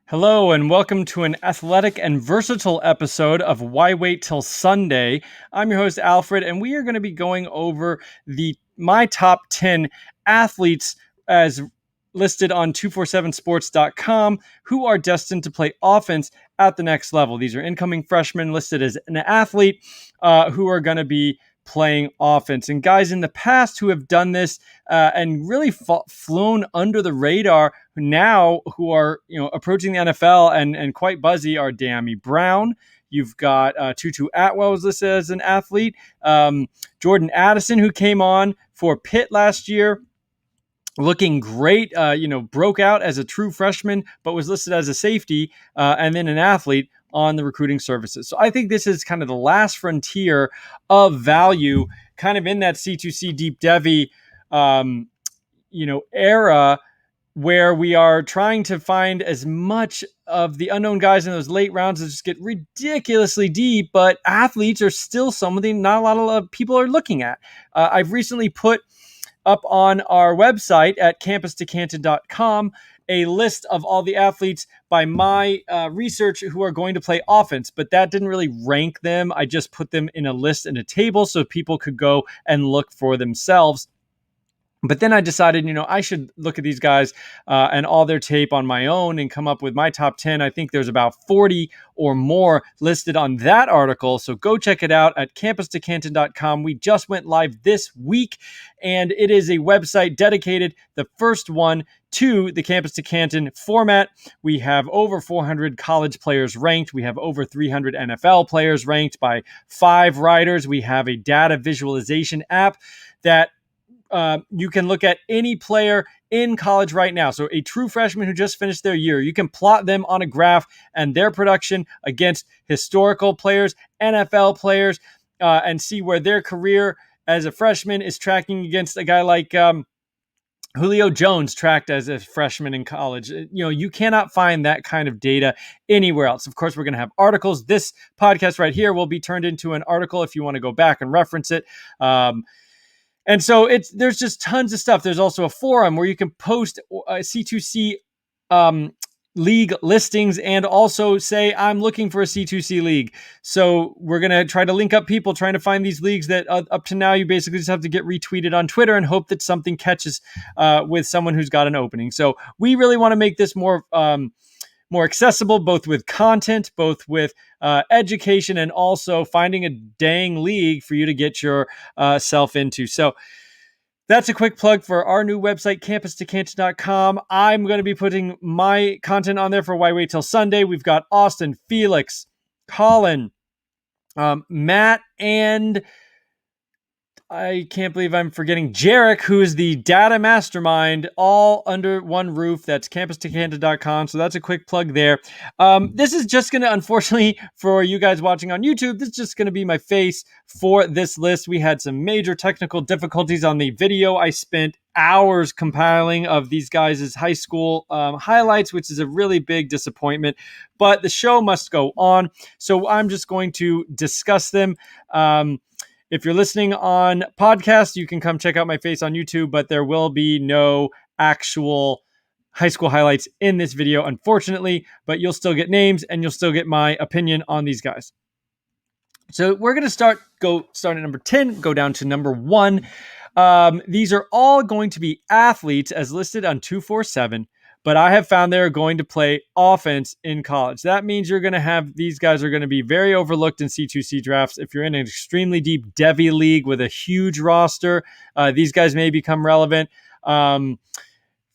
Hello, and welcome to an athletic and versatile episode of Why Wait Till Sunday. I'm your host, Alfred, and we are going to be going over my top 10 athletes as listed on 247sports.com who are destined to play offense at the next level. These are incoming freshmen listed as an athlete who are going to be playing offense. And guys in the past who have done this and really flown under the radar now who are approaching the NFL and quite buzzy are Dyami Brown. You've got Tutu Atwell was listed as an athlete. Jordan Addison, who came on for Pitt last year, looking great, broke out as a true freshman, but was listed as a safety and then an athlete on the recruiting services. So I think this is kind of the last frontier of value, kind of in that C2C deep devy, era where we are trying to find as much of the unknown guys in those late rounds that just get ridiculously deep, but athletes are still something not a lot of people are looking at. I've recently put up on our website at campustocanton.com a list of all the athletes by my research who are going to play offense, but that didn't really rank them. I just put them in a list in a table so people could go and look for themselves. But then I decided, I should look at these guys and all their tape on my own and come up with my top 10. I think there's about 40 or more listed on that article. So go check it out at campustocanton.com. We just went live this week, and it is a website dedicated, the first one, to the Campus to Canton format. We have over 400 college players ranked. We have over 300 NFL players ranked by 5 writers. We have a data visualization app that you can look at any player in college right now. So a true freshman who just finished their year, you can plot them on a graph and their production against historical players, NFL players, and see where their career as a freshman is tracking against a guy like Julio Jones tracked as a freshman in college. You cannot find that kind of data anywhere else. Of course, we're going to have articles. This podcast right here will be turned into an article if you want to go back and reference it. And so there's just tons of stuff. There's also a forum where you can post C2C league listings and also say, I'm looking for a C2C league. So we're going to try to link up people trying to find these leagues that up to now you basically just have to get retweeted on Twitter and hope that something catches with someone who's got an opening. So we really want to make this more accessible, both with content, both with education, and also finding a dang league for you to get your self into. So that's a quick plug for our new website, campustocanton.com. I'm going to be putting my content on there for Why Wait Till Sunday. We've got Austin, Felix, Colin, Matt, and I can't believe I'm forgetting Jerick, who is the data mastermind, all under one roof. That's campustocanton.com. So that's a quick plug there. This is just going to, unfortunately, for you guys watching on YouTube, this is just going to be my face for this list. We had some major technical difficulties on the video. I spent hours compiling of these guys' high school highlights, which is a really big disappointment. But the show must go on. So I'm just going to discuss them. If you're listening on podcast, you can come check out my face on YouTube, but there will be no actual high school highlights in this video, unfortunately, but you'll still get names and you'll still get my opinion on these guys. So we're going to start at number 10, go down to number 1. These are all going to be athletes as listed on 247, but I have found they're going to play offense in college. That means these guys are going to be very overlooked in C2C drafts. If you're in an extremely deep devy league with a huge roster, these guys may become relevant.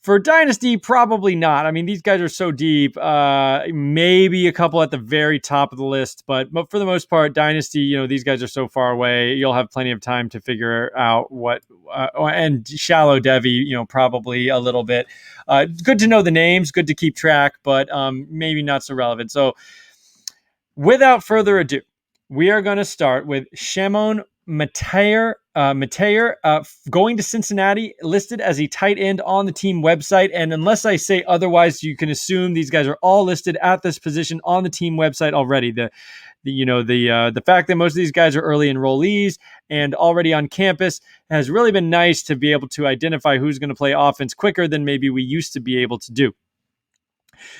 For Dynasty, probably not. I mean, these guys are so deep. Maybe a couple at the very top of the list, but for the most part, Dynasty, these guys are so far away. You'll have plenty of time to figure out what, and shallow devy, probably a little bit. Good to know the names, good to keep track, but maybe not so relevant. So without further ado, we are going to start with Shamone Matteir, going to Cincinnati, listed as a tight end on the team website. And unless I say otherwise, you can assume these guys are all listed at this position on the team website already. The fact that most of these guys are early enrollees and already on campus has really been nice to be able to identify who's going to play offense quicker than maybe we used to be able to do.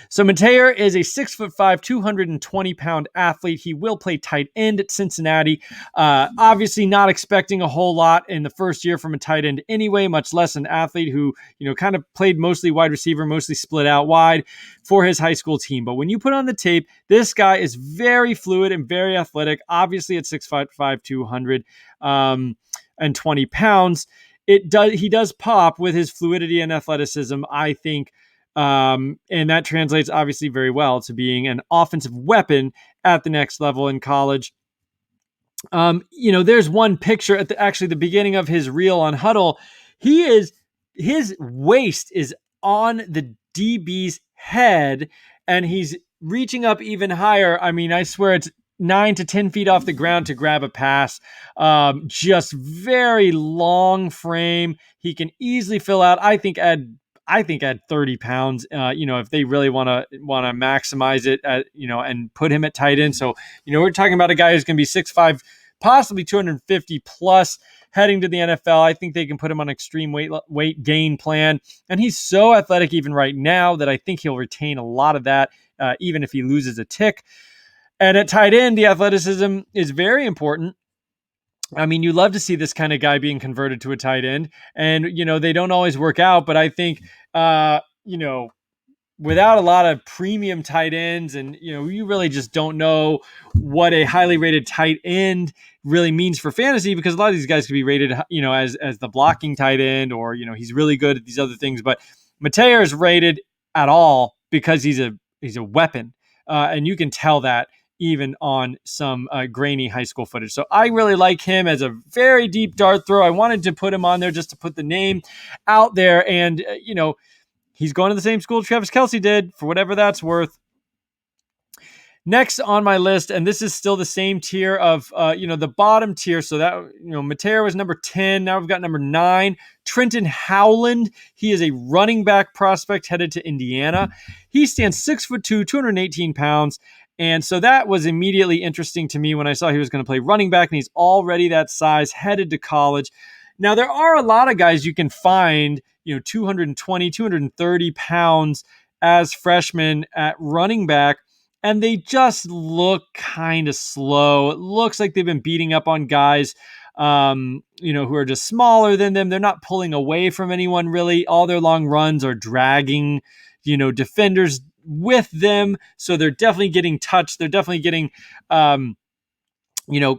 So Matteir is a 6'5", 220-pound athlete. He will play tight end at Cincinnati. Obviously, not expecting a whole lot in the first year from a tight end anyway, much less an athlete who kind of played mostly wide receiver, mostly split out wide for his high school team. But when you put on the tape, this guy is very fluid and very athletic. Obviously, at 6'5", 220 pounds, he does pop with his fluidity and athleticism, I think. And that translates obviously very well to being an offensive weapon at the next level in college. There's one picture at the beginning of his reel on Huddle. His waist is on the DB's head, and he's reaching up even higher. I mean, I swear it's 9 to 10 feet off the ground to grab a pass. Just very long frame. He can easily fill out, I think at 30 pounds, if they really want to maximize it and put him at tight end. So, we're talking about a guy who's going to be 6'5", possibly 250 plus heading to the NFL. I think they can put him on extreme weight gain plan. And he's so athletic even right now that I think he'll retain a lot of that, even if he loses a tick. And at tight end, the athleticism is very important. I mean, you love to see this kind of guy being converted to a tight end, and, they don't always work out, but I think, without a lot of premium tight ends, and, you really just don't know what a highly rated tight end really means for fantasy, because a lot of these guys could be rated, as the blocking tight end, or, he's really good at these other things. But Matteir is rated at all because he's a weapon. And you can tell that even on some grainy high school footage. So I really like him as a very deep dart throw. I wanted to put him on there just to put the name out there. And, he's going to the same school Travis Kelce did, for whatever that's worth. Next on my list, and this is still the same tier of, the bottom tier. So that, Matteir was number 10. Now we've got number 9, Trenton Howland. He is a running back prospect headed to Indiana. He stands 6'2", 218 pounds. And so that was immediately interesting to me when I saw he was going to play running back, and he's already that size, headed to college. Now, there are a lot of guys you can find, 220, 230 pounds as freshmen at running back, and they just look kind of slow. It looks like they've been beating up on guys, who are just smaller than them. They're not pulling away from anyone, really. All their long runs are dragging, defenders with them. So they're definitely getting touched. They're definitely getting,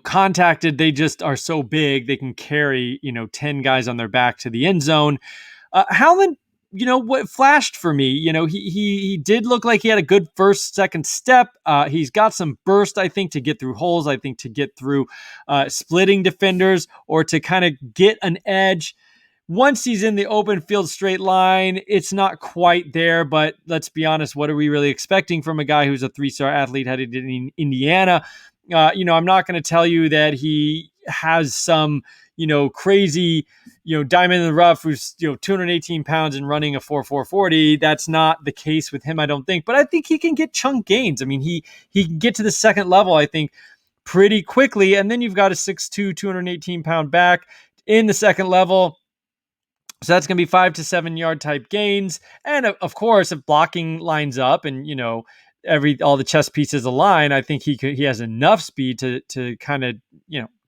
contacted. They just are so big. They can carry, 10 guys on their back to the end zone. Howland, what flashed for me, he did look like he had a good second step. He's got some burst, I think, to get through holes. I think to get through splitting defenders, or to kind of get an edge. Once he's in the open field straight line, it's not quite there, but let's be honest, what are we really expecting from a guy who's a 3-star athlete headed in Indiana? I'm not going to tell you that he has some, crazy, diamond in the rough who's, 218 pounds and running a 4.40. That's not the case with him, I don't think. But I think he can get chunk gains. I mean, he can get to the second level, I think, pretty quickly. And then you've got a 6'2", 218-pound back in the second level. So that's going to be 5 to 7 yard type gains. And of course, if blocking lines up and, all the chess pieces align, I think he has enough speed to kind of,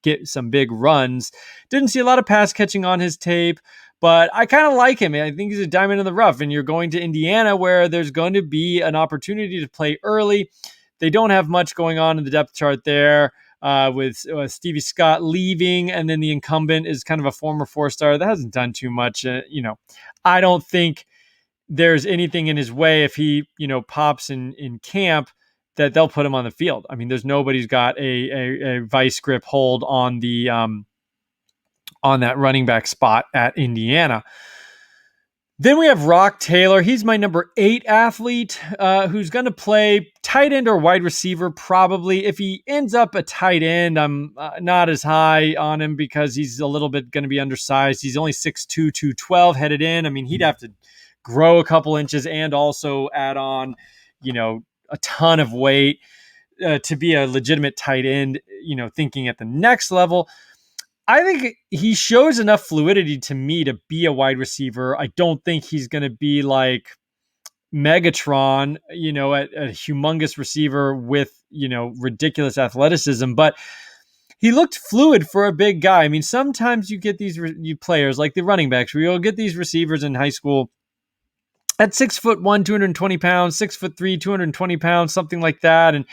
get some big runs. Didn't see a lot of pass catching on his tape, but I kind of like him. I think he's a diamond in the rough, and you're going to Indiana where there's going to be an opportunity to play early. They don't have much going on in the depth chart there. With Stevie Scott leaving, and then the incumbent is kind of a former 4-star that hasn't done too much. I don't think there's anything in his way if he, pops in camp, that they'll put him on the field. I mean, there's nobody's got a vice grip hold on the on that running back spot at Indiana. Then we have Rock Taylor. He's my number 8 athlete who's going to play tight end or wide receiver probably. If he ends up a tight end, I'm not as high on him because he's a little bit going to be undersized. He's only 6'2", 212 headed in. I mean, he'd have to grow a couple inches and also add on, a ton of weight to be a legitimate tight end, thinking at the next level. I think he shows enough fluidity to me to be a wide receiver. I don't think he's going to be like, Megatron, a humongous receiver with, ridiculous athleticism, but he looked fluid for a big guy. I mean, sometimes you get these players like the running backs where you'll get these receivers in high school at 6'1", 220 pounds, 6'3", 220 pounds, something like that. And,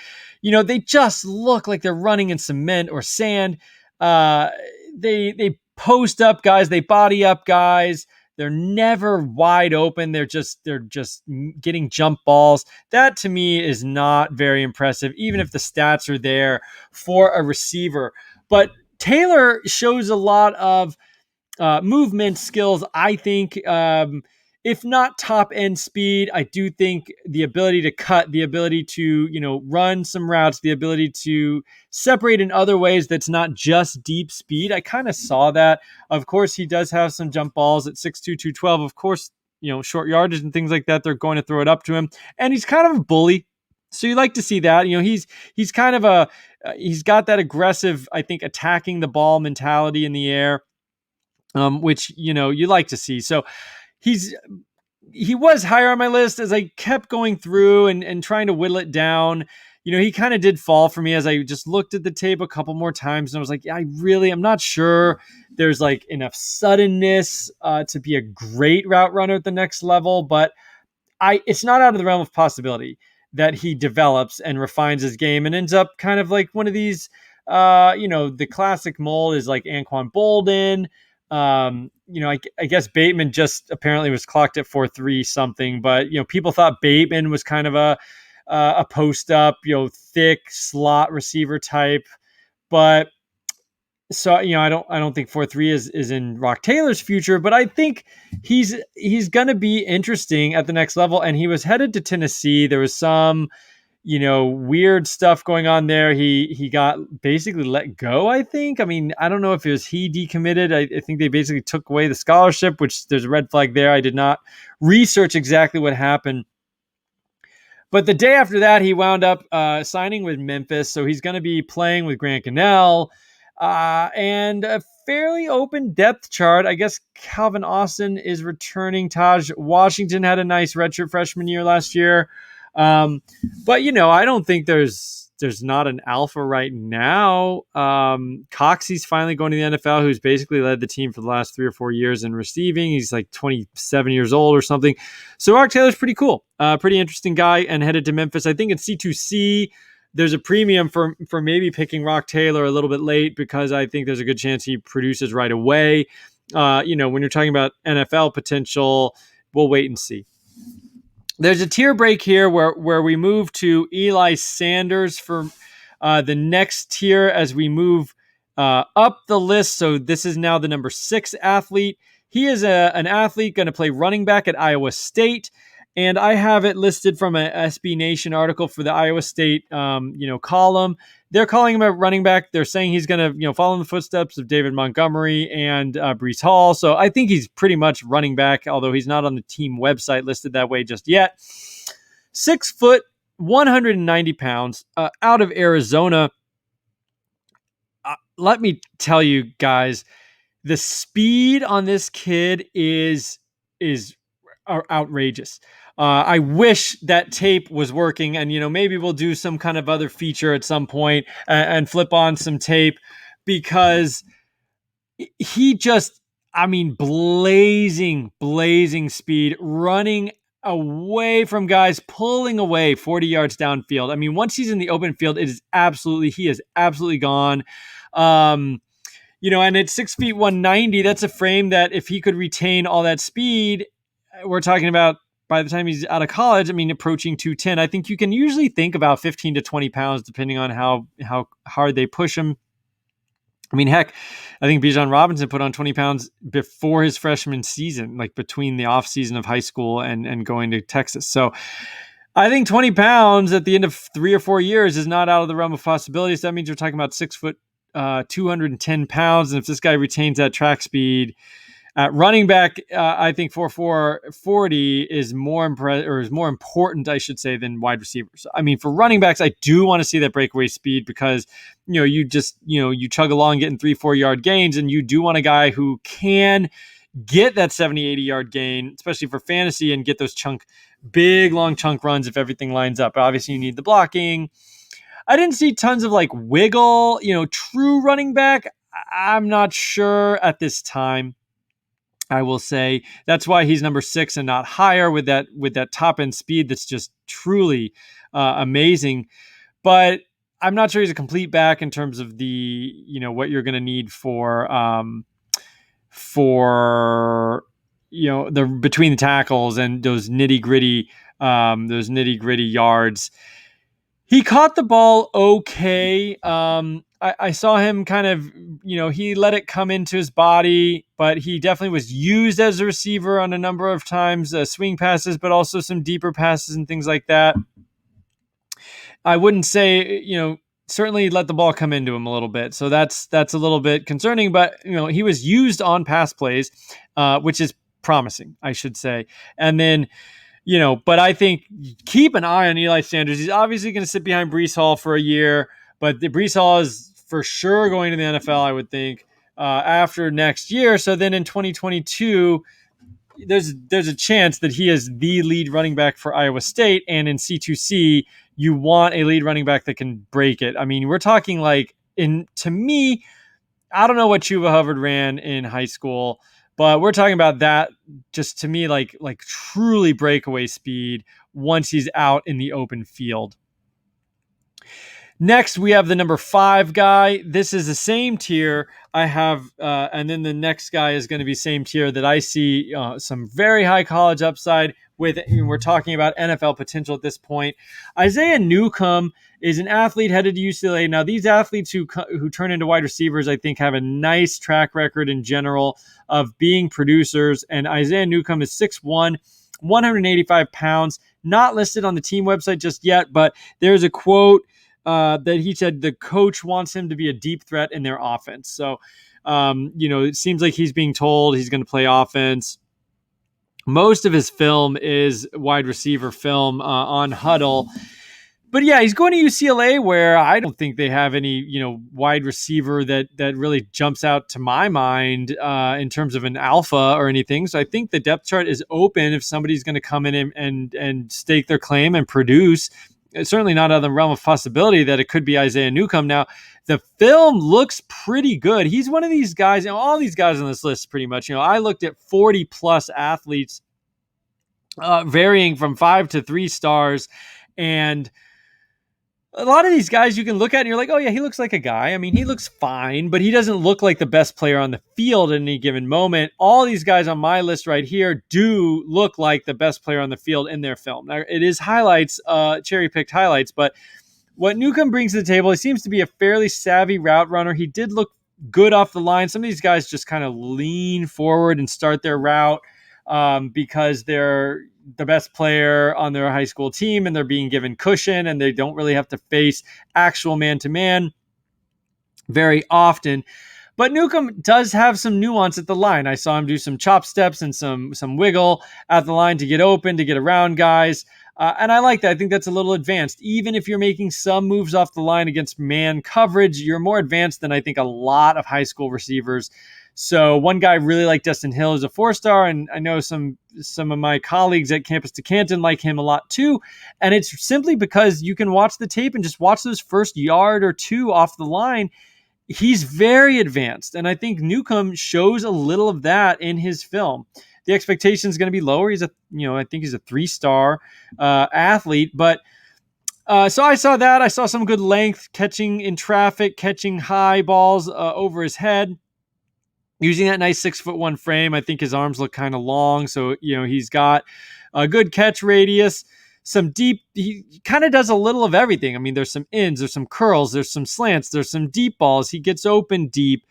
they just look like they're running in cement or sand. They post up guys, they body up guys. They're never wide open. They're just getting jump balls. That to me is not very impressive, even if the stats are there for a receiver. But Taylor shows a lot of movement skills, I think. If not top end speed, I do think the ability to cut, the ability to, run some routes, the ability to separate in other ways that's not just deep speed. I kind of saw that. Of course, he does have some jump balls at 6'2", 212. Of course, short yardage and things like that, they're going to throw it up to him. And he's kind of a bully. So you like to see that. He's kind of he's got that aggressive, I think, attacking the ball mentality in the air, which, you like to see. So he was higher on my list as I kept going through and trying to whittle it down. He kind of did fall for me as I just looked at the tape a couple more times, and I was like, yeah, I'm not sure there's like enough suddenness to be a great route runner at the next level, but it's not out of the realm of possibility that he develops and refines his game and ends up kind of like one of these, the classic mold is like Anquan Bolden. I guess Bateman just apparently was clocked at 4.3 something, but people thought Bateman was kind of a post up, thick slot receiver type, but so I don't think 4.3 is in Rock Taylor's future, but I think he's going to be interesting at the next level. And he was headed to Tennessee. There was some weird stuff going on there. He got basically let go, I think. I mean, I don't know if it was he decommitted. I think they basically took away the scholarship, which there's a red flag there. I did not research exactly what happened. But the day after that, he wound up signing with Memphis. So he's going to be playing with Grant Gunnell and a fairly open depth chart. I guess Calvin Austin is returning. Taj Washington had a nice redshirt freshman year last year. But I don't think there's not an alpha right now. Coxey's finally going to the NFL, who's basically led the team for the last 3 or 4 years in receiving. He's like 27 years old or something. So Rock Taylor's pretty cool. Pretty interesting guy, and headed to Memphis. I think in C2C, there's a premium for maybe picking Rock Taylor a little bit late, because I think there's a good chance he produces right away. When you're talking about NFL potential, we'll wait and see. There's a tier break here where we move to Eli Sanders for the next tier as we move up the list. So this is now the number 6 athlete. He is an athlete going to play running back at Iowa State. And I have it listed from an SB Nation article for the Iowa State, column. They're calling him a running back. They're saying he's going to, follow in the footsteps of David Montgomery and Breece Hall. So I think he's pretty much running back, although he's not on the team website listed that way just yet. 6 foot, 190 pounds, out of Arizona. Let me tell you guys, the speed on this kid is outrageous. I wish that tape was working, and maybe we'll do some kind of other feature at some point and flip on some tape, because he just, blazing speed, running away from guys, pulling away 40 yards downfield. Once he's in the open field, he is absolutely gone. And at 6 feet 190, that's a frame that if he could retain all that speed, we're talking about by the time he's out of college, approaching 210. I think you can usually think about 15 to 20 pounds, depending on how hard they push him. Heck, I think Bijan Robinson put on 20 pounds before his freshman season, like between the off season of high school and going to Texas. So I think 20 pounds at the end of 3 or 4 years is not out of the realm of possibilities. That means you're talking about 6 foot, 210 pounds. And if this guy retains that track speed, at running back, I think 4.40 is more important, I should say, than wide receivers. For running backs, I do want to see that breakaway speed, because you chug along getting 3-4 yard gains, and you do want a guy who can get that 70, 80 yard gain, especially for fantasy, and get those big, long chunk runs if everything lines up. Obviously, you need the blocking. I didn't see tons of like wiggle, true running back. I'm not sure at this time. I will say that's why he's number 6 and not higher with that top end speed that's just truly amazing. But I'm not sure he's a complete back in terms of the what you're going to need for the between the tackles and those nitty gritty yards. He caught the ball okay. I saw him kind of, he let it come into his body, but he definitely was used as a receiver on a number of times, swing passes, but also some deeper passes and things like that. I wouldn't say, certainly let the ball come into him a little bit. So that's a little bit concerning, but he was used on pass plays, which is promising, I should say. And then, but I think keep an eye on Eli Sanders. He's obviously going to sit behind Breece Hall for a year, but the Breece Hall is for sure going to the NFL, I would think, after next year. So then in 2022, there's a chance that he is the lead running back for Iowa State, and in C2C, you want a lead running back that can break it. I mean, we're talking to me, I don't know what Chuba Hubbard ran in high school, but we're talking about that just to me like truly breakaway speed once he's out in the open field. Next, we have the number 5 guy. This is the same tier I have, and then the next guy is going to be same tier that I see some very high college upside with. We're talking about NFL potential at this point. Isaiah Newcomb is an athlete headed to UCLA. Now, these athletes who turn into wide receivers, I think, have a nice track record in general of being producers, and Isaiah Newcomb is 6'1", 185 pounds, not listed on the team website just yet, but there's a quote that he said the coach wants him to be a deep threat in their offense. So, it seems like he's being told he's going to play offense. Most of his film is wide receiver film on Huddle. But yeah, he's going to UCLA, where I don't think they have any, wide receiver that really jumps out to my mind in terms of an alpha or anything. So I think the depth chart is open if somebody's going to come in and stake their claim and produce. It's certainly not out of the realm of possibility that it could be Isaiah Newcomb. Now, the film looks pretty good. He's one of these guys, all these guys on this list pretty much. I looked at 40-plus athletes varying from 5 to 3 stars, and a lot of these guys you can look at and you're like, oh yeah, he looks like a guy. I mean, he looks fine, but he doesn't look like the best player on the field at any given moment. All these guys on my list right here do look like the best player on the field in their film. Now, it is highlights, cherry-picked highlights, but what Newcomb brings to the table, he seems to be a fairly savvy route runner. He did look good off the line. Some of these guys just kind of lean forward and start their route because they're the best player on their high school team and they're being given cushion and they don't really have to face actual man-to-man very often. But Newcomb does have some nuance at the line. I saw him do some chop steps and some wiggle at the line to get open, to get around guys. And I like that. I think that's a little advanced. Even if you're making some moves off the line against man coverage, you're more advanced than I think a lot of high school receivers. So one guy I really like, Dustin Hill, is a 4-star, and I know some of my colleagues at Campus to Canton like him a lot too. And it's simply because you can watch the tape and just watch those first yard or two off the line. He's very advanced, and I think Newcomb shows a little of that in his film. The expectation is going to be lower. I think he's a 3-star athlete, but so I saw that. I saw some good length, catching in traffic, catching high balls over his head. Using that nice 6'1" frame, I think his arms look kind of long. So, he's got a good catch radius, some deep, he kind of does a little of everything. I mean, there's some ins, there's some curls, there's some slants, there's some deep balls. He gets open deep.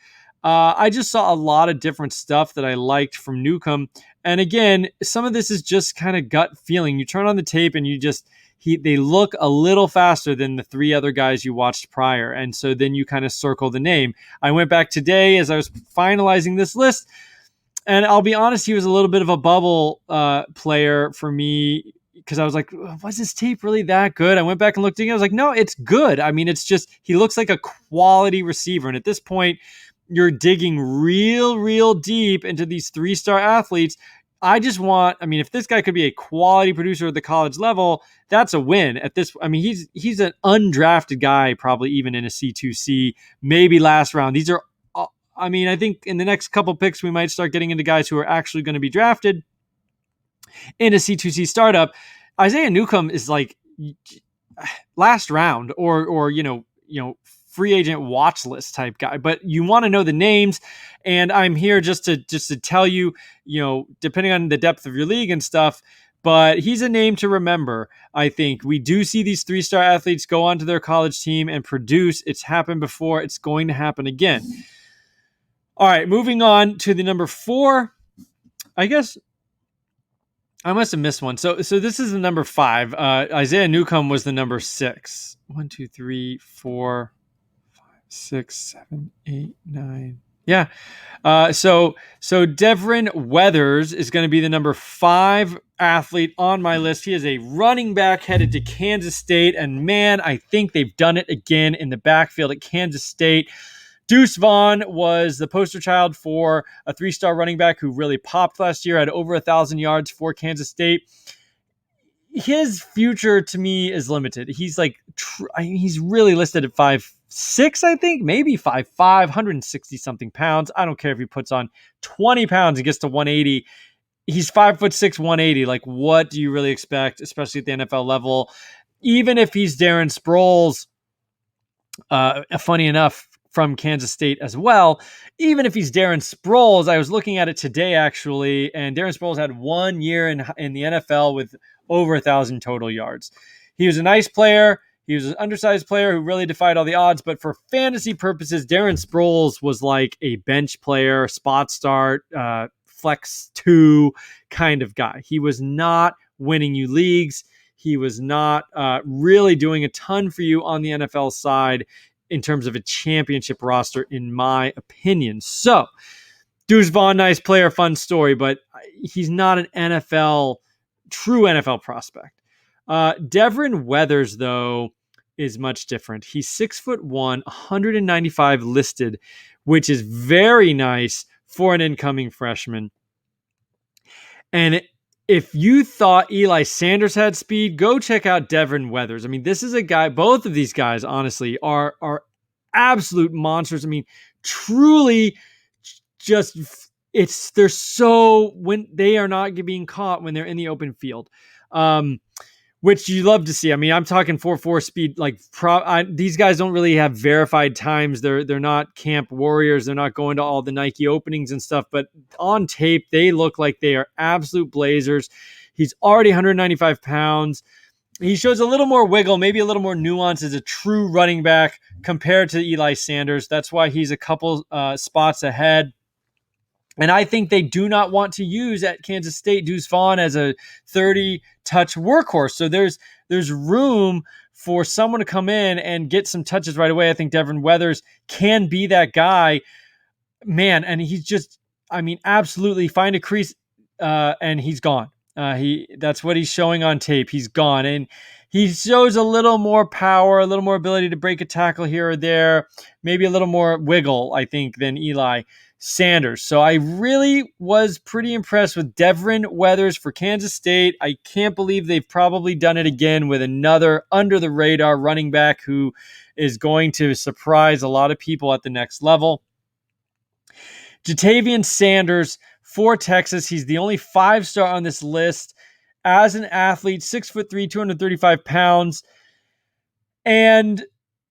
I just saw a lot of different stuff that I liked from Newcomb. And again, some of this is just kind of gut feeling. You turn on the tape and they look a little faster than the 3 other guys you watched prior. And so then you kind of circle the name. I went back today as I was finalizing this list, and I'll be honest, he was a little bit of a bubble player for me because I was like, was this tape really that good? I went back and looked again. I was like, no, it's good. I mean, it's just, he looks like a quality receiver. And at this point, you're digging real deep into these 3-star athletes. If this guy could be a quality producer at the college level, that's a win at this. He's an undrafted guy, probably even in a C2C, maybe last round. These are, I think in the next couple picks, we might start getting into guys who are actually going to be drafted in a C2C startup. Isaiah Newcomb is like last round or free agent watch list type guy, but you want to know the names, and I'm here just to tell you, depending on the depth of your league and stuff, but he's a name to remember. I think we do see these 3-star athletes go onto their college team and produce. It's happened before. It's going to happen again. All right, moving on to the number 4. I guess I must have missed one. So this is the number 5. Isaiah Newcomb was the number 6. 1, 2, 3, 4, 5, 6, 7, 8, 9. Yeah. So Devin Weathers is going to be the number 5 athlete on my list. He is a running back headed to Kansas State, and man, I think they've done it again in the backfield at Kansas State. Deuce Vaughan was the poster child for a 3-star running back who really popped last year, had over 1,000 yards for Kansas State. His future to me is limited. He's he's really listed at 5'6", I think, maybe 5'5", 160 something pounds. I don't care if he puts on 20 pounds and gets to 180. He's 5'6", 180. Like, what do you really expect, especially at the NFL level? Even if he's Darren Sproles, funny enough, from Kansas State as well. Even if he's Darren Sproles, I was looking at it today actually, and Darren Sproles had 1 year in the NFL with over 1,000 total yards. He was a nice player. He was an undersized player who really defied all the odds, but for fantasy purposes, Darren Sproles was like a bench player, spot start, flex 2 kind of guy. He was not winning you leagues. He was not really doing a ton for you on the NFL side in terms of a championship roster, in my opinion. So, Deuce Vaughan, nice player, fun story, but he's not an true NFL prospect. Devin Weathers, though, is much different. He's 6'1", 195 listed, which is very nice for an incoming freshman. And if you thought Eli Sanders had speed, go check out Devin Weathers. This is a guy, both of these guys, honestly, are absolute monsters. Truly they're so, when they are not being caught when they're in the open field, which you love to see. I'm talking 4.4 speed. These guys don't really have verified times. They're not camp warriors. They're not going to all the Nike openings and stuff, but on tape, they look like they are absolute blazers. He's already 195 pounds. He shows a little more wiggle, maybe a little more nuance as a true running back compared to Eli Sanders. That's why he's a couple spots ahead. And I think they do not want to use at Kansas State Deuce Vaughan as a 30-touch workhorse. So there's room for someone to come in and get some touches right away. I think Devin Weathers can be that guy. Man, and he's just, absolutely find a crease and he's gone. That's what he's showing on tape. He's gone. And he shows a little more power, a little more ability to break a tackle here or there, maybe a little more wiggle, I think, than Eli Sanders. So I really was pretty impressed with Devin Weathers for Kansas State. I can't believe they've probably done it again with another under-the-radar running back who is going to surprise a lot of people at the next level. Jatavian Sanders for Texas. He's the only 5-star on this list as an athlete, 6'3", 235 pounds. And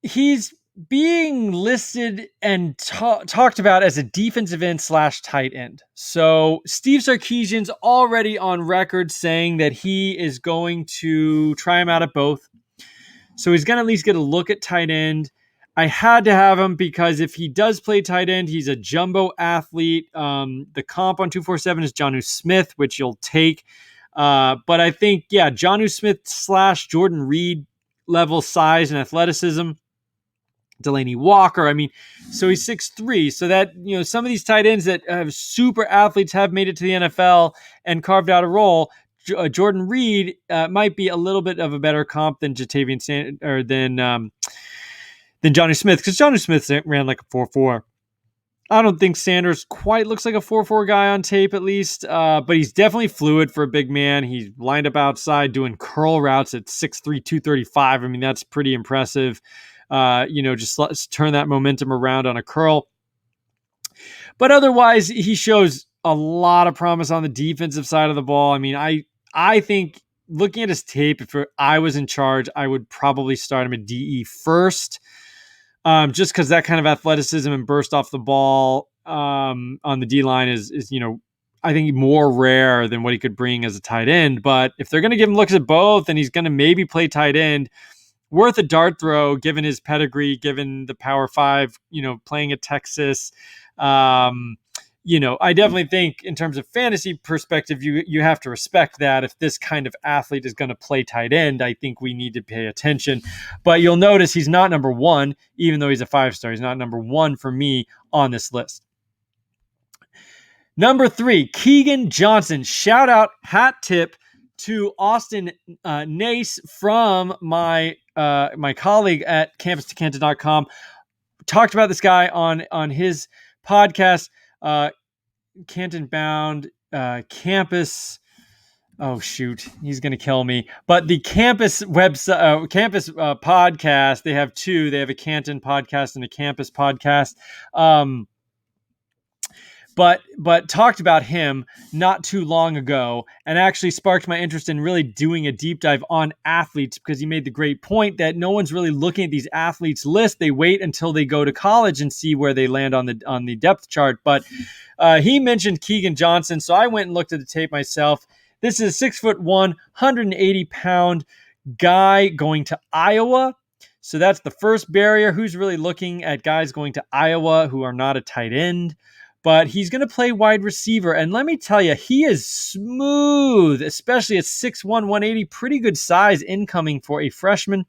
he's being listed and talked about as a defensive end / tight end. So Steve Sarkisian's already on record saying that he is going to try him out at both. So he's going to at least get a look at tight end. I had to have him because if he does play tight end, he's a jumbo athlete. The comp on 247 is Jonnu Smith, which you'll take. But I think, Jonnu Smith / Jordan Reed level size and athleticism. Delaney Walker. So he's 6'3". So that, some of these tight ends that have super athletes have made it to the NFL and carved out a role. Jordan Reed might be a little bit of a better comp than Jatavian Sanders than Jonnu Smith, because Jonnu Smith ran like a 4.4. I don't think Sanders quite looks like a 4.4 guy on tape, at least, but he's definitely fluid for a big man. He's lined up outside doing curl routes at 6'3", 235. I mean, that's pretty impressive. Just let's turn that momentum around on a curl. But otherwise, he shows a lot of promise on the defensive side of the ball. I mean, I think looking at his tape, if I was in charge, I would probably start him at DE first. Just because that kind of athleticism and burst off the ball on the D line is I think more rare than what he could bring as a tight end. But if they're going to give him looks at both, and he's going to maybe play tight end, worth a dart throw given his pedigree, given the Power Five, playing at Texas. I definitely think in terms of fantasy perspective, you have to respect that. If this kind of athlete is going to play tight end, I think we need to pay attention. But you'll notice he's not number one, even though he's a 5-star. He's not number one for me on this list. Number 3, Keagan Johnson. Shout out, hat tip to Austin Nace from my colleague at campus2canton.com. Talked about this guy on his podcast, Canton Bound, Campus. Oh shoot, he's gonna kill me. But the Campus website, Campus podcast. They have two. They have a Canton podcast and a Campus podcast. But talked about him not too long ago, and actually sparked my interest in really doing a deep dive on athletes, because he made the great point that no one's really looking at these athletes list. They wait until they go to college and see where they land on the depth chart. But he mentioned Keagan Johnson, so I went and looked at the tape myself. This is a 6'1", 180-pound guy going to Iowa. So that's the first barrier. Who's really looking at guys going to Iowa who are not a tight end? But he's going to play wide receiver. And let me tell you, he is smooth, especially at 6'1", 180. Pretty good size incoming for a freshman.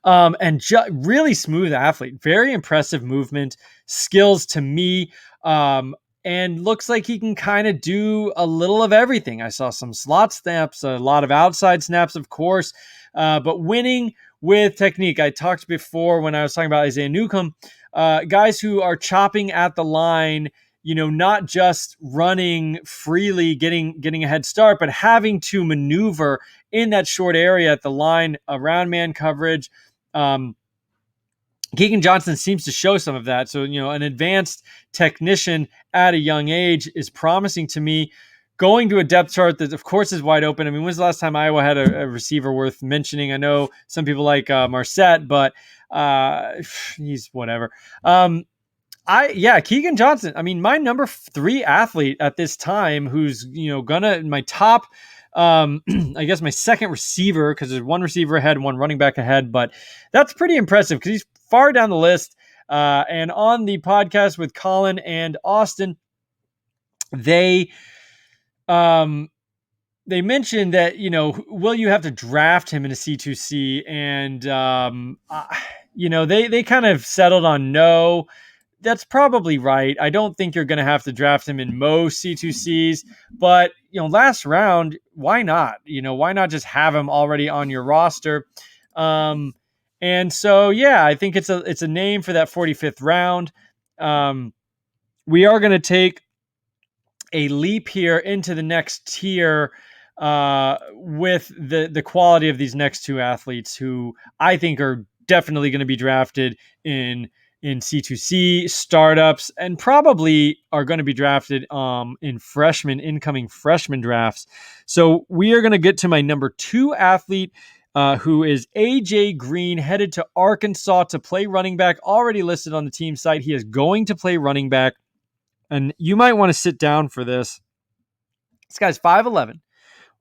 Really smooth athlete. Very impressive movement, skills to me. And looks like he can kind of do a little of everything. I saw some slot snaps, a lot of outside snaps, of course, but winning with technique. I talked before when I was talking about Isaiah Newcomb, guys who are chopping at the line, not just running freely, getting a head start, but having to maneuver in that short area at the line around man coverage. Keegan Johnson seems to show some of that. So, an advanced technician at a young age is promising to me. Going to a depth chart that, of course, is wide open. I mean, when's the last time Iowa had a receiver worth mentioning? I know some people like Marset, but he's whatever. Keagan Johnson. I mean, my number 3 athlete at this time, who's my top. I guess my second receiver, because there's one receiver ahead and one running back ahead, but that's pretty impressive because he's far down the list. And on the podcast with Colin and Austin, they mentioned that, will you have to draft him in a C2C? And, they kind of settled on no. That's probably right. I don't think you're going to have to draft him in most C2Cs, but last round, why not? Why not just have him already on your roster? And so, I think it's a name for that 45th round. We are going to take a leap here into the next tier with the quality of these next two athletes, who I think are definitely going to be drafted in C2C startups, and probably are going to be drafted in incoming freshman drafts. So we are going to get to my number 2 athlete, who is AJ Green, headed to Arkansas to play running back, already listed on the team site. He is going to play running back, and you might want to sit down for this. This guy's 5'11",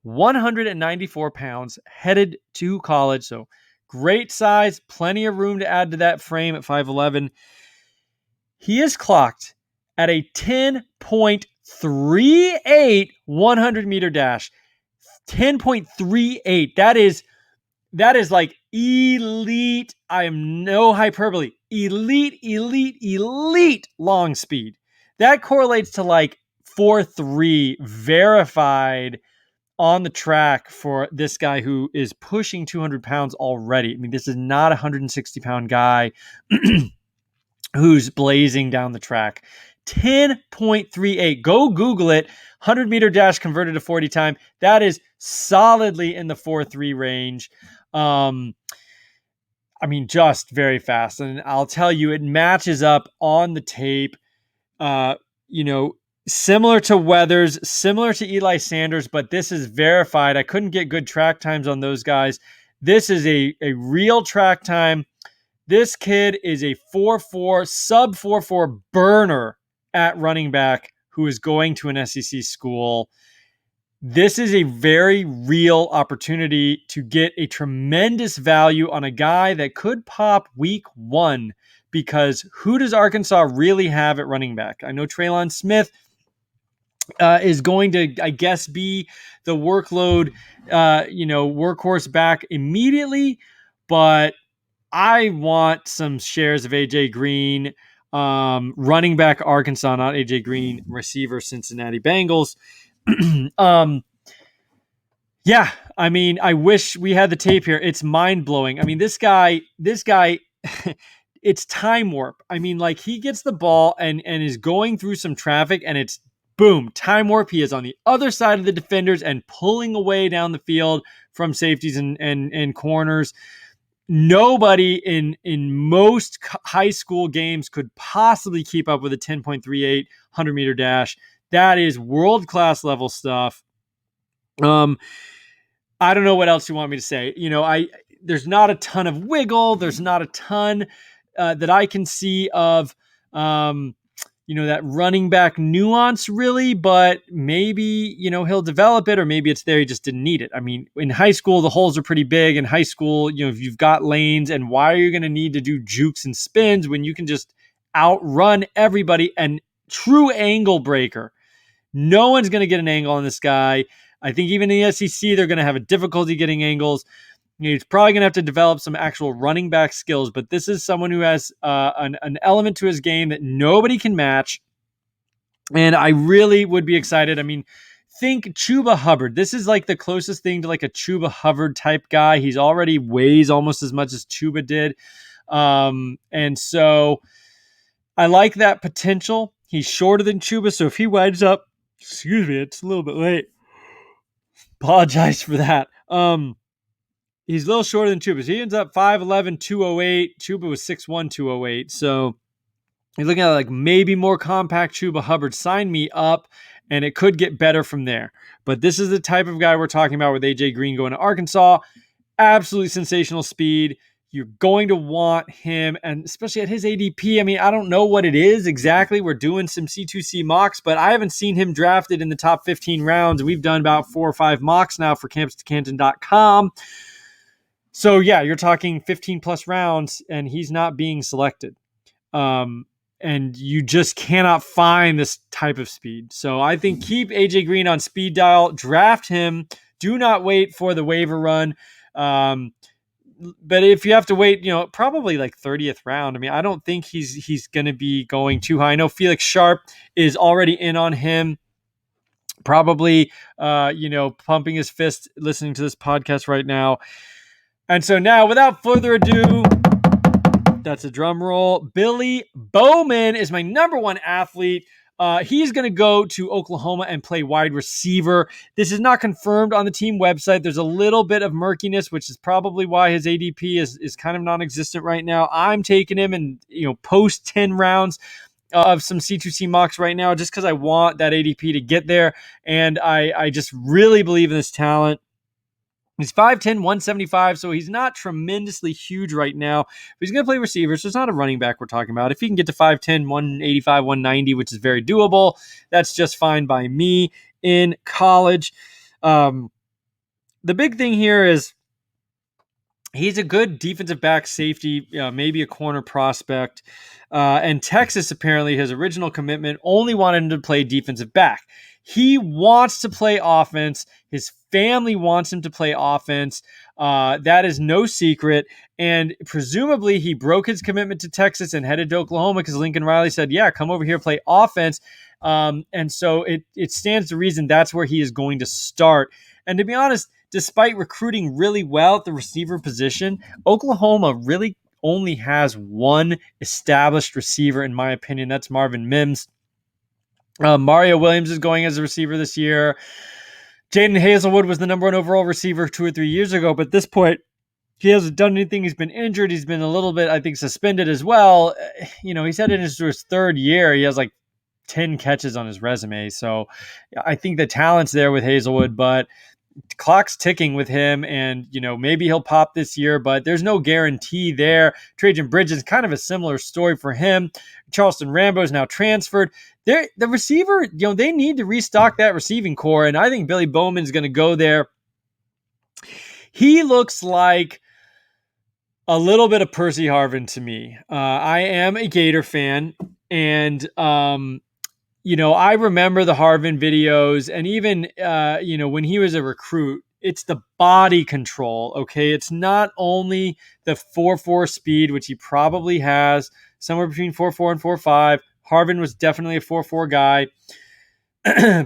194 pounds, headed to college. So great size, plenty of room to add to that frame at 5'11". He is clocked at a 10.38 100-meter dash. 10.38. That is like elite. I am no hyperbole. Elite long speed. That correlates to like 4.3 verified on the track for this guy who is pushing 200 pounds already. I mean, this is not a 160-pound guy who's blazing down the track. 10.38. Go Google it. 100-meter dash converted to 40 time. That is solidly in the 4.3 range. Just very fast. And I'll tell you, it matches up on the tape. Similar to Weathers, similar to Eli Sanders, but this is verified. I couldn't get good track times on those guys. This is a real track time. This kid is a 4.4, sub 4.4 burner at running back who is going to an SEC school. This is a very real opportunity to get a tremendous value on a guy that could pop week 1, because who does Arkansas really have at running back? I know Traylon Smith is going to, I guess, be the workload, workhorse back immediately, but I want some shares of AJ Green, running back Arkansas, not AJ Green, receiver Cincinnati Bengals. I wish we had the tape here. It's mind blowing. This guy, it's time warp. He gets the ball and is going through some traffic, and it's boom, time warp. He is on the other side of the defenders and pulling away down the field from safeties and corners. Nobody in most high school games could possibly keep up with a 10.38 100-meter dash. That is world-class level stuff. I don't know what else you want me to say. There's not a ton of wiggle. There's not a ton that I can see of, that running back nuance really, but maybe, he'll develop it, or maybe it's there. He just didn't need it. In high school, the holes are pretty big. In high school, if you've got lanes, and why are you going to need to do jukes and spins when you can just outrun everybody? And true angle breaker. No one's going to get an angle on this guy. I think even in the SEC, they're going to have a difficulty getting angles. He's probably going to have to develop some actual running back skills, but this is someone who has an element to his game that nobody can match. And I really would be excited. Think Chuba Hubbard. This is like the closest thing to like a Chuba Hubbard type guy. He's already weighs almost as much as Chuba did. And so I like that potential. He's shorter than Chuba, so if he winds up, excuse me, it's a little bit late. Apologize for that. He's a little shorter than Chuba. So he ends up 5'11", 208. Chuba was 6'1", 208. So you're looking at like maybe more compact Chuba Hubbard. Sign me up, and it could get better from there. But this is the type of guy we're talking about with AJ Green going to Arkansas. Absolutely sensational speed. You're going to want him, and especially at his ADP. I don't know what it is exactly. We're doing some C2C mocks, but I haven't seen him drafted in the top 15 rounds. We've done about 4 or 5 mocks now for campus2canton.com. So yeah, you're talking 15 plus rounds, and he's not being selected. And you just cannot find this type of speed. So I think keep AJ Green on speed dial, draft him. Do not wait for the waiver run. But if you have to wait, probably like 30th round. I don't think he's going to be going too high. I know Felix Sharp is already in on him. Probably, pumping his fist, listening to this podcast right now. And so now, without further ado, that's a drum roll. Billy Bowman is my number 1 athlete. He's going to go to Oklahoma and play wide receiver. This is not confirmed on the team website. There's a little bit of murkiness, which is probably why his ADP is kind of non-existent right now. I'm taking him in, post 10 rounds of some C2C mocks right now, just because I want that ADP to get there. And I just really believe in this talent. He's 5'10", 175, so he's not tremendously huge right now. But he's going to play receiver, so it's not a running back we're talking about. If he can get to 5'10", 185, 190, which is very doable, that's just fine by me in college. The big thing here is he's a good defensive back safety, maybe a corner prospect. And Texas, apparently, his original commitment only wanted him to play defensive back. He wants to play offense. His family wants him to play offense. That is no secret. And presumably he broke his commitment to Texas and headed to Oklahoma because Lincoln Riley said, yeah, come over here, play offense. And so it stands to reason that's where he is going to start. And to be honest, despite recruiting really well at the receiver position, Oklahoma really only has one established receiver, in my opinion. That's Marvin Mims. Mario Williams is going as a receiver this year. Jayden Hazelwood was the number one overall receiver 2 or 3 years ago, but at this point, he hasn't done anything. He's been injured. He's been a little bit, I think, suspended as well. He's headed into his third year. He has like 10 catches on his resume. So I think the talent's there with Hazelwood, but clock's ticking with him, and maybe he'll pop this year, but there's no guarantee there. Trajan Bridges, kind of a similar story for him. Charleston Rambo is now transferred. The receiver, they need to restock that receiving core, and I think Billy Bowman's going to go there. He looks like a little bit of Percy Harvin to me. I am a Gator fan, and I remember the Harvin videos, and even, when he was a recruit, it's the body control, okay? It's not only the 4.4 speed, which he probably has, somewhere between 4.4 and 4.5. Harvin was definitely a 4.4 guy.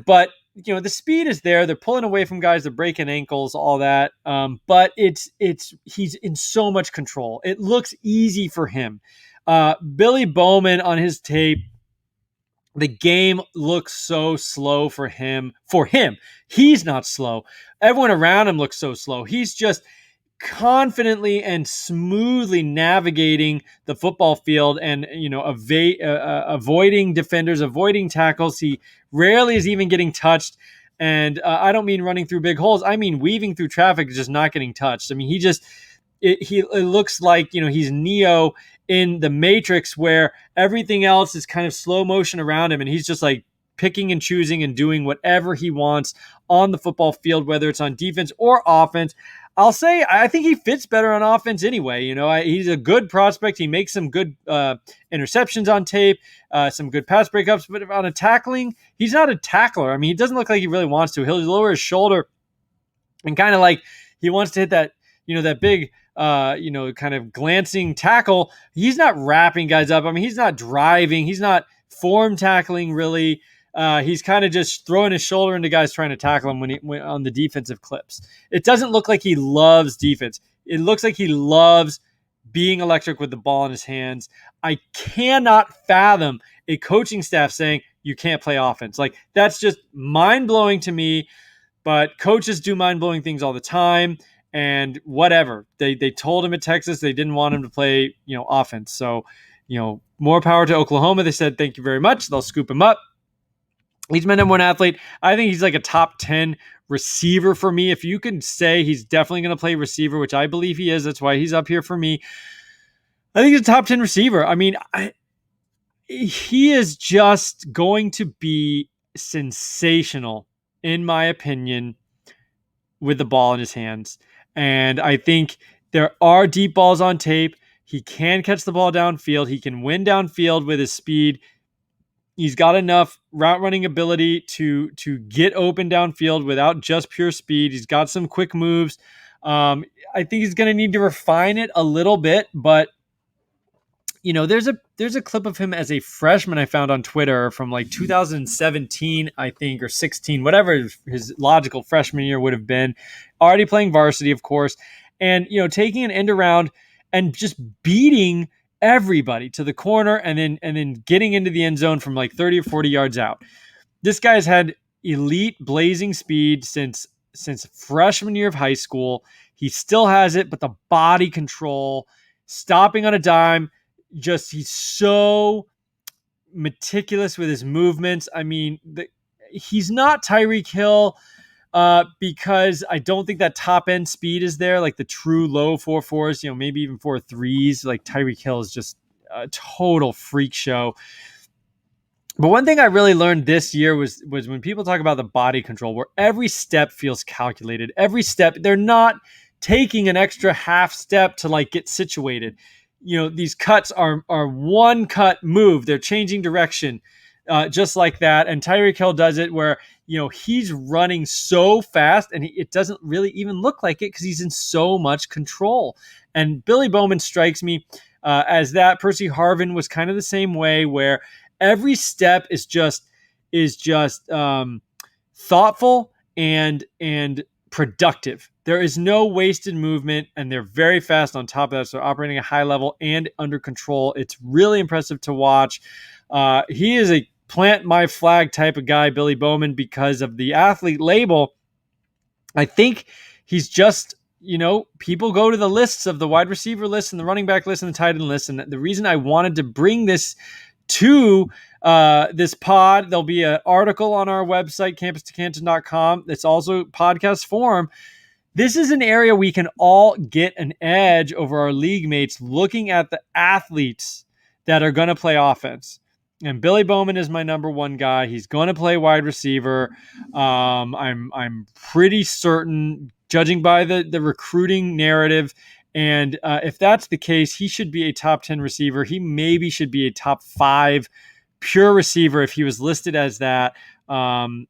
But, the speed is there. They're pulling away from guys. They're breaking ankles, all that. But he's in so much control. It looks easy for him. Billy Bowman on his tape, the game looks so slow for him. He's not slow. Everyone around him looks so slow. He's just confidently and smoothly navigating the football field and, avoiding defenders, avoiding tackles. He rarely is even getting touched. And I don't mean running through big holes. I mean weaving through traffic, just not getting touched. I mean, it looks like, he's Neo in the Matrix, where everything else is kind of slow motion around him, and he's just like picking and choosing and doing whatever he wants on the football field, whether it's on defense or offense. I'll say I think he fits better on offense anyway. He's a good prospect. He makes some good interceptions on tape, some good pass breakups, but on a tackling, he's not a tackler. I mean, he doesn't look like he really wants to. He'll lower his shoulder and kind of like he wants to hit that, that big kind of glancing tackle. He's not wrapping guys up. I mean, he's not driving. He's not form tackling really. He's kind of just throwing his shoulder into guys trying to tackle him when on the defensive clips. It doesn't look like he loves defense. It looks like he loves being electric with the ball in his hands. I cannot fathom a coaching staff saying you can't play offense. Like, that's just mind-blowing to me, but coaches do mind-blowing things all the time. And whatever, they told him at Texas they didn't want him to play, offense. So, more power to Oklahoma. They said, thank you very much. They'll scoop him up. He's my number one athlete. I think he's like a top 10 receiver for me. If you can say he's definitely going to play receiver, which I believe he is, that's why he's up here for me. I think he's a top 10 receiver. I mean, he is just going to be sensational, in my opinion, with the ball in his hands. And I think there are deep balls on tape. He can catch the ball downfield. He can win downfield with his speed. He's got enough route running ability to get open downfield without just pure speed. He's got some quick moves. I think he's going to need to refine it a little bit, but there's a clip of him as a freshman I found on Twitter from like 2017, I think, or 16, whatever his logical freshman year would have been. Already playing varsity, of course, and taking an end around and just beating everybody to the corner and then getting into the end zone from like 30 or 40 yards out. This guy's had elite blazing speed since freshman year of high school. He still has it, but the body control, stopping on a dime, he's so meticulous with his movements. I mean, he's not Tyreek Hill because I don't think that top end speed is there, like the true low 4.4s, maybe even 4.3s. Like Tyreek Hill is just a total freak show. But one thing I really learned this year was when people talk about the body control, where every step feels calculated. Every step, they're not taking an extra half step to like get situated. These cuts are one cut move. They're changing direction just like that. And Tyreek Hill does it where, he's running so fast and it doesn't really even look like it because he's in so much control. And Billy Bowman strikes me as that. Percy Harvin was kind of the same way, where every step is just thoughtful and productive. There is no wasted movement, and they're very fast on top of that. So operating at a high level and under control. It's really impressive to watch. He is a plant my flag type of guy, Billy Bowman, because of the athlete label. I think he's just, people go to the lists of the wide receiver list and the running back list and the tight end list. And the reason I wanted to bring this to this pod, there'll be an article on our website, campustocanton.com. It's also podcast form. This is an area we can all get an edge over our league mates looking at the athletes that are going to play offense. And Billy Bowman is my number one guy. He's going to play wide receiver. I'm pretty certain, judging by the recruiting narrative, and if that's the case, he should be a top 10 receiver. He maybe should be a top 5 pure receiver if he was listed as that. From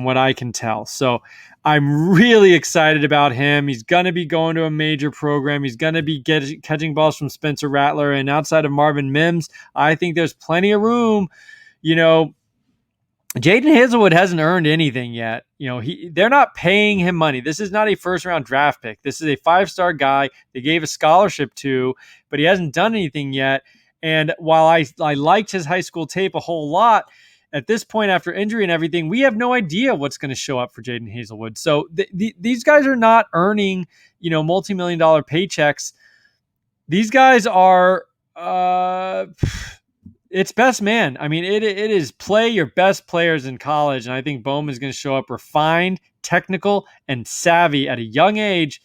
what I can tell. So I'm really excited about him. He's going to be going to a major program. He's going to be catching balls from Spencer Rattler. And outside of Marvin Mims, I think there's plenty of room. Jayden Hazelwood hasn't earned anything yet. They're not paying him money. This is not a first-round draft pick. This is a 5-star guy they gave a scholarship to, but he hasn't done anything yet. And while I liked his high school tape a whole lot, at this point, after injury and everything, we have no idea what's going to show up for Jayden Hazelwood. So these guys are not earning, multi-million-dollar paychecks. These guys are, it's best man. I mean, it is play your best players in college, and I think Bowman is going to show up refined, technical, and savvy at a young age.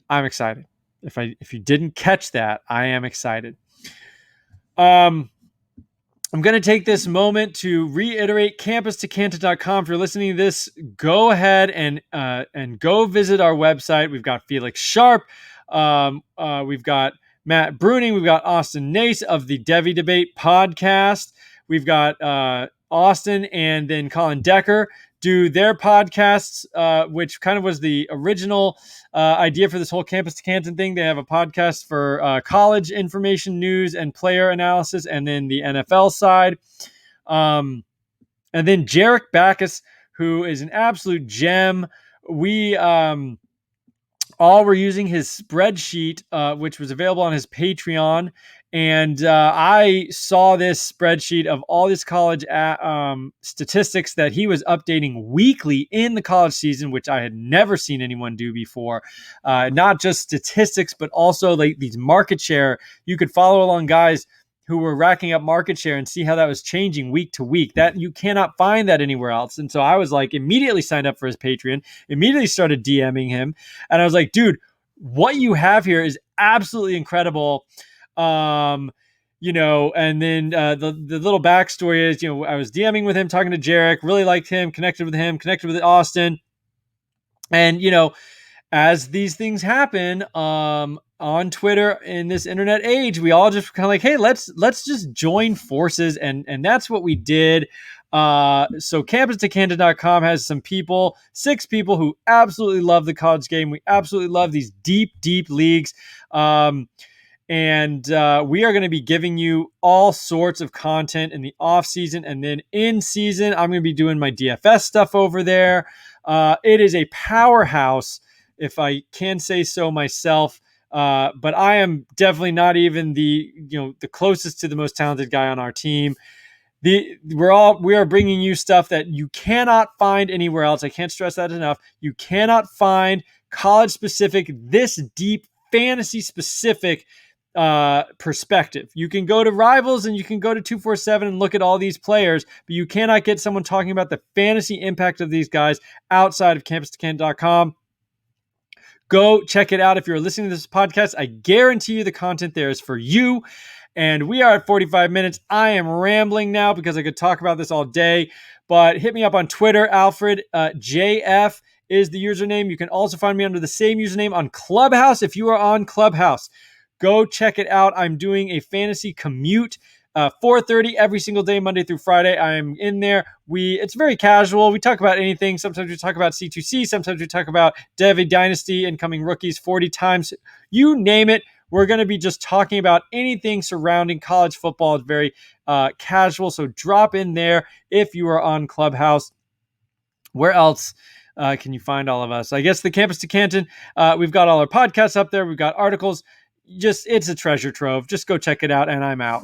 I'm excited. If you didn't catch that, I am excited. I'm going to take this moment to reiterate campustocanton.com. If you're listening to this, go ahead and go visit our website. We've got Felix Sharp. We've got Matt Bruning. We've got Austin Nace of the Devy Debate podcast. We've got Austin and then Colin Decker do their podcasts, which kind of was the original idea for this whole Campus to Canton thing. They have a podcast for college information, news, and player analysis, and then the NFL side. And then Jerick Backus, who is an absolute gem. We all were using his spreadsheet, which was available on his Patreon. And I saw this spreadsheet of all this college statistics that he was updating weekly in the college season, which I had never seen anyone do before. Not just statistics, but also like these market share. You could follow along guys who were racking up market share and see how that was changing week to week. That you cannot find that anywhere else. And so I was like, immediately signed up for his Patreon, immediately started DMing him. And I was like, dude, what you have here is absolutely incredible. And then the little backstory is, I was DMing with him, talking to Jerick, really liked him, connected with Austin. And, as these things happen, on Twitter in this internet age, we all just kind of like, hey, let's just join forces. And that's what we did. So campustocanton.com has some people, 6 people who absolutely love the college game. We absolutely love these deep, deep leagues. And we are going to be giving you all sorts of content in the off season, and then in season, I'm going to be doing my DFS stuff over there. It is a powerhouse, if I can say so myself. But I am definitely not even the closest to the most talented guy on our team. We are bringing you stuff that you cannot find anywhere else. I can't stress that enough. You cannot find college specific, this deep fantasy specific perspective. You can go to Rivals and you can go to 247 and look at all these players, but you cannot get someone talking about the fantasy impact of these guys outside of campustocanton.com. Go check it out. If you're listening to this podcast, I guarantee you the content there is for you. And we are at 45 minutes. I am rambling now because I could talk about this all day, but hit me up on Twitter. Alfred JF is the username. You can also find me under the same username on Clubhouse. If you are on Clubhouse, go check it out. I'm doing a fantasy commute, 4:30 every single day, Monday through Friday. I'm in there. It's very casual. We talk about anything. Sometimes we talk about C2C. Sometimes we talk about Devy Dynasty, incoming rookies 40 times. You name it. We're going to be just talking about anything surrounding college football. It's very casual. So drop in there if you are on Clubhouse. Where else can you find all of us. I guess the Campus to Canton, we've got all our podcasts up there. We've got articles. Just, it's a treasure trove. Just go check it out, and I'm out.